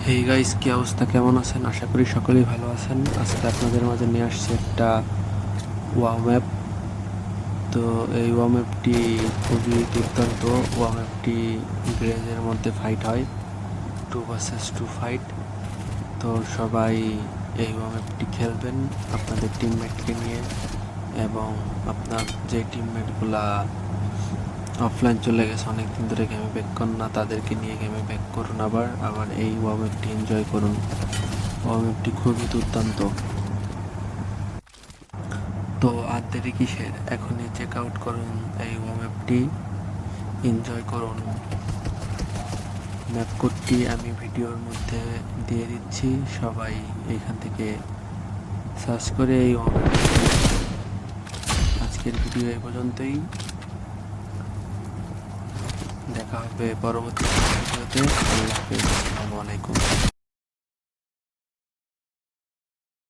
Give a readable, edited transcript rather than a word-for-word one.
Hey guys, কি অবস্থা? কেমন আছেন? আশা করি সকলেই ভালো আছেন। আজকে আপনাদের মাঝে নিয়ে আসছি একটা ওয়াও ম্যাপ। তো এই ওয়াও ম্যাপটি খুবই দুর্দান্ত। ওয়াও ম্যাপটি গ্রেজের মধ্যে ফাইট হয়, 2 vs 2 ফাইট। তো সবাই এই ওয়াও ম্যাপটি খেলবেন আপনাদের টিমমেটকে নিয়ে, এবং আপনার যে টিমমেটগুলা অফলাইন চলে গেছে, অনেকদিন ধরে গেমে ব্যাক করুন না, তাদেরকে নিয়ে গেমে ব্যাক করুন। আবার এই ওয়াও ম্যাপটি এনজয় করুন। ওয়াও ম্যাপটি খুবই দুর্দান্ত। তো আর দেরি কিসের, এখনই চেক আউট করুন এই ওয়াও ম্যাপটি, এনজয় করুন। ম্যাপ কোডটি আমি ভিডিওর মধ্যে দিয়ে দিচ্ছি, সবাই এখান থেকে সার্চ করে এই ওয়াও ম্যাপটি। আজকের ভিডিও এই পর্যন্তই, দেখা হবে পরবর্তী ভিডিওতে। আল্লাহ হাফেজ।